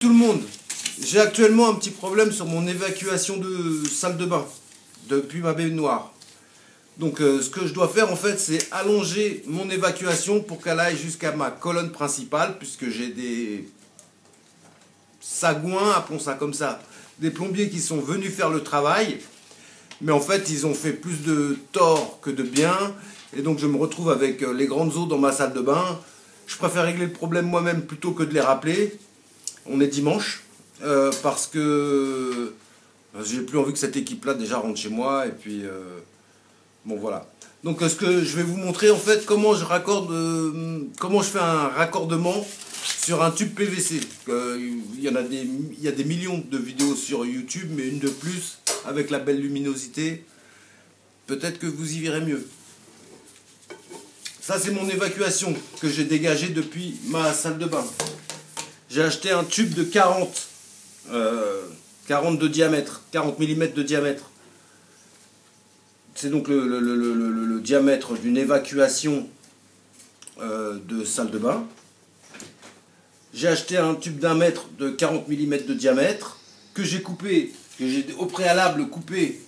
Tout le monde, j'ai actuellement un petit problème sur mon évacuation de salle de bain depuis ma baignoire. Donc ce que je dois faire en fait, c'est allonger mon évacuation pour qu'elle aille jusqu'à ma colonne principale, puisque j'ai des sagouins, appelons ça comme ça, des plombiers qui sont venus faire le travail, mais en fait ils ont fait plus de tort que de bien, et donc je me retrouve avec les grandes eaux dans ma salle de bain. Je préfère régler le problème moi-même plutôt que de les rappeler. On est dimanche, parce que j'ai plus envie que cette équipe-là déjà rentre chez moi, et puis bon voilà. Donc ce que je vais vous montrer en fait comment je raccorde, comment je fais un raccordement sur un tube PVC. Il y a des millions de vidéos sur YouTube, mais une de plus avec la belle luminosité, peut-être que vous y verrez mieux. Ça c'est mon évacuation que j'ai dégagée depuis ma salle de bain. J'ai acheté un tube de 40 de diamètre, 40 mm de diamètre. C'est donc le diamètre d'une évacuation de salle de bain. J'ai acheté un tube d'1 mètre de 40 mm de diamètre que j'ai coupé, que j'ai au préalable coupé.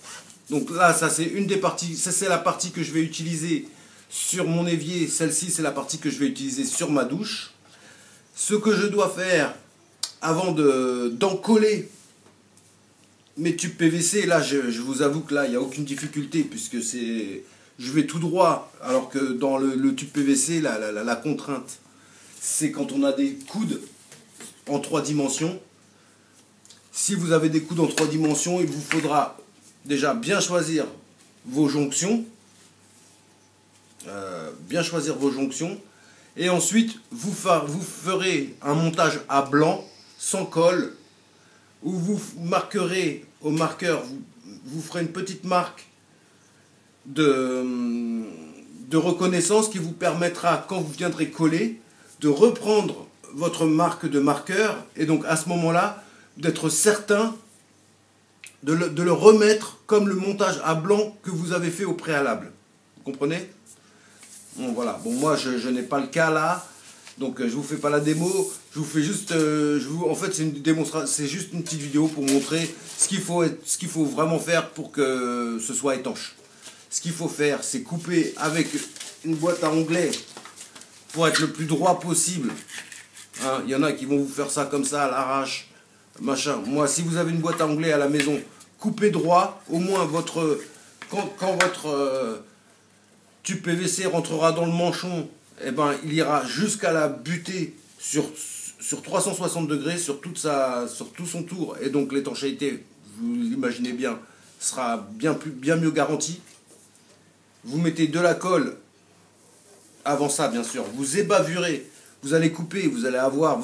Donc là, ça c'est une des parties, ça c'est la partie que je vais utiliser sur mon évier. Celle-ci, c'est la partie que je vais utiliser sur ma douche. Ce que je dois faire avant d'en coller mes tubes PVC, là je vous avoue que là il n'y a aucune difficulté, puisque je vais tout droit, alors que dans le tube PVC la contrainte c'est quand on a des coudes en 3 dimensions. Si vous avez des coudes en 3 dimensions, il vous faudra déjà bien choisir vos jonctions, et ensuite vous ferez un montage à blanc sans colle, où vous marquerez au marqueur, vous ferez une petite marque de reconnaissance qui vous permettra, quand vous viendrez coller, de reprendre votre marque de marqueur, et donc à ce moment-là d'être certain de le remettre comme le montage à blanc que vous avez fait au préalable. Vous comprenez? Bon voilà, bon moi je n'ai pas le cas là, donc je vous fais pas la démo, je vous fais juste, en fait c'est une démonstration, c'est juste une petite vidéo pour montrer ce qu'il faut vraiment faire pour que ce soit étanche. Ce qu'il faut faire, c'est couper avec une boîte à onglets pour être le plus droit possible. Hein, il y en a qui vont vous faire ça comme ça à l'arrache, machin. Moi, si vous avez une boîte à onglets à la maison, coupez droit, au moins quand votre tube PVC rentrera dans le manchon, eh ben, il ira jusqu'à la butée sur 360 degrés, sur tout son tour, et donc l'étanchéité, vous l'imaginez bien, sera bien mieux garantie. Vous mettez de la colle, avant ça bien sûr, vous ébavurez, vous allez couper, vous allez avoir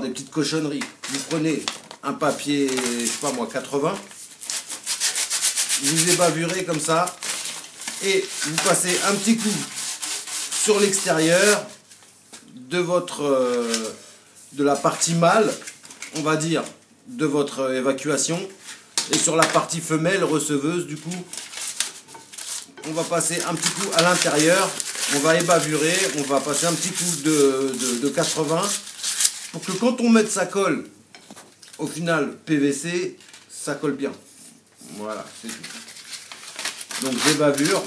des petites cochonneries. Vous prenez un papier, je sais pas moi, 80, vous ébavurez comme ça, et vous passez un petit coup sur l'extérieur de la partie mâle, on va dire, de votre évacuation, et sur la partie femelle receveuse, du coup, on va passer un petit coup à l'intérieur, on va ébavurer, on va passer un petit coup de 80, pour que quand on mette sa colle, au final PVC, ça colle bien. Voilà, c'est tout. Donc j'ébavure.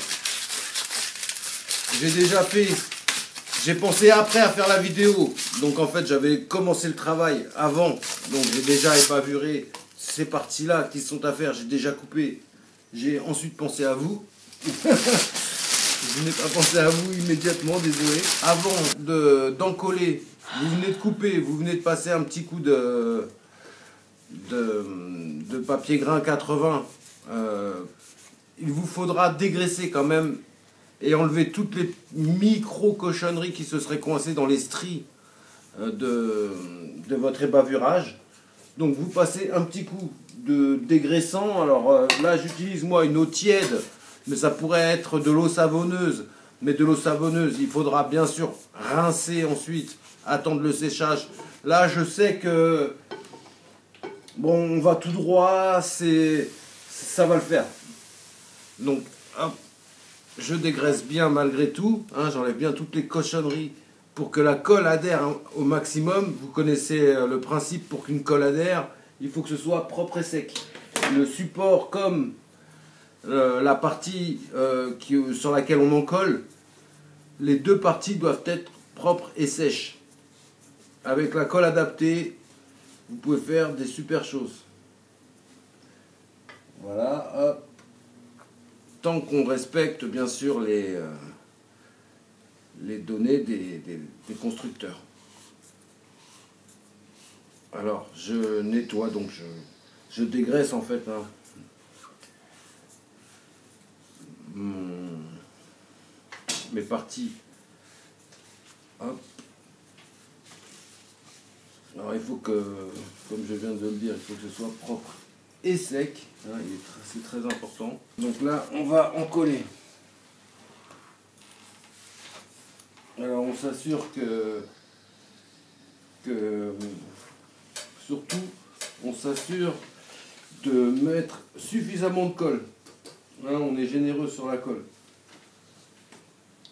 J'ai pensé après à faire la vidéo, donc en fait j'avais commencé le travail avant, donc j'ai déjà ébavuré ces parties-là qui sont à faire, j'ai déjà coupé, j'ai ensuite pensé à vous. Je n'ai pas pensé à vous immédiatement, désolé. Avant d'encoller, vous venez de couper, vous venez de passer un petit coup de papier grain 80. Il vous faudra dégraisser quand même et enlever toutes les micro-cochonneries qui se seraient coincées dans les stries de votre ébavurage. Donc vous passez un petit coup de dégraissant. Alors là j'utilise moi une eau tiède, mais ça pourrait être de l'eau savonneuse. Mais de l'eau savonneuse, il faudra bien sûr rincer ensuite, attendre le séchage. Là je sais que bon, on va tout droit, ça va le faire. Donc hop, je dégraisse bien malgré tout, hein, j'enlève bien toutes les cochonneries pour que la colle adhère au maximum, vous connaissez le principe, pour qu'une colle adhère, il faut que ce soit propre et sec. Le support comme la partie sur laquelle on en colle, les deux parties doivent être propres et sèches. Avec la colle adaptée, vous pouvez faire des super choses. Voilà, hop. Tant qu'on respecte bien sûr les données des constructeurs. Alors, je nettoie, donc je dégraisse en fait mes parties. Hop. Alors il faut que, comme je viens de le dire, il faut que ce soit propre et sec. Hein, c'est très important. Donc là, on va en coller. Alors on s'assure que surtout, on s'assure de mettre suffisamment de colle. Là, on est généreux sur la colle.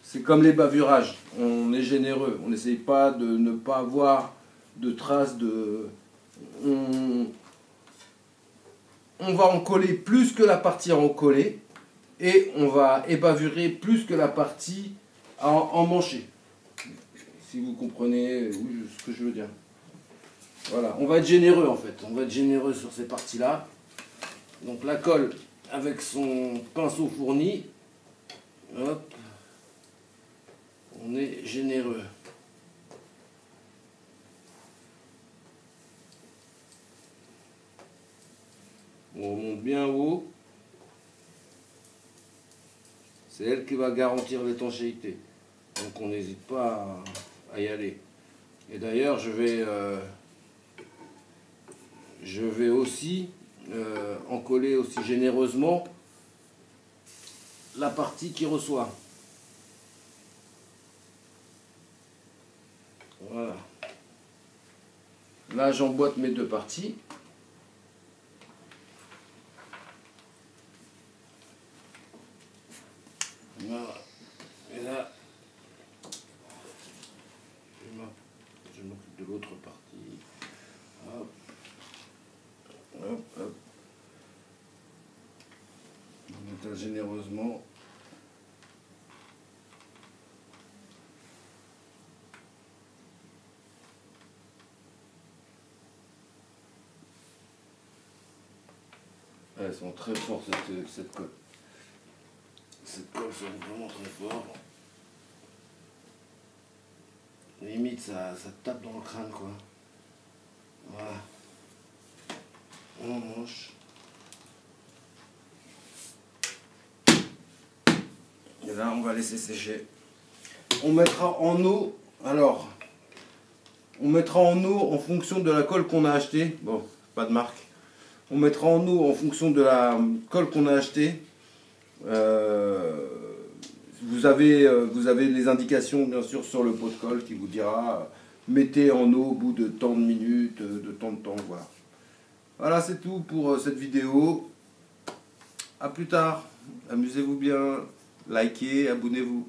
C'est comme les bavurages, on est généreux. On n'essaye pas de ne pas avoir de traces de... On va en coller plus que la partie à en coller et on va ébavurer plus que la partie à en mancher. Si vous comprenez ce que je veux dire. Voilà, on va être généreux en fait. On va être généreux sur ces parties-là. Donc la colle avec son pinceau fourni. Hop. On est généreux. On remonte bien haut. C'est elle qui va garantir l'étanchéité. Donc on n'hésite pas à y aller. Et d'ailleurs, je vais aussi en coller aussi généreusement la partie qui reçoit. Voilà. Là, j'emboîte mes deux parties. Voilà. Et là, je m'occupe de l'autre partie. Hop. Hop, hop. On étale généreusement. Elles sont très fortes cette colle. Cette colle sont vraiment très fort. Limite ça tape dans le crâne quoi. Voilà. On manche. Et là on va laisser sécher. On mettra en eau. Alors, on mettra en eau en fonction de la colle qu'on a achetée. Bon, pas de marque. On mettra en eau en fonction de la colle qu'on a achetée. Vous avez les indications bien sûr sur le pot de colle qui vous dira mettez en eau au bout de tant de minutes, de tant de temps, voilà. Voilà, c'est tout pour cette vidéo. A plus tard, amusez-vous bien, likez, abonnez-vous.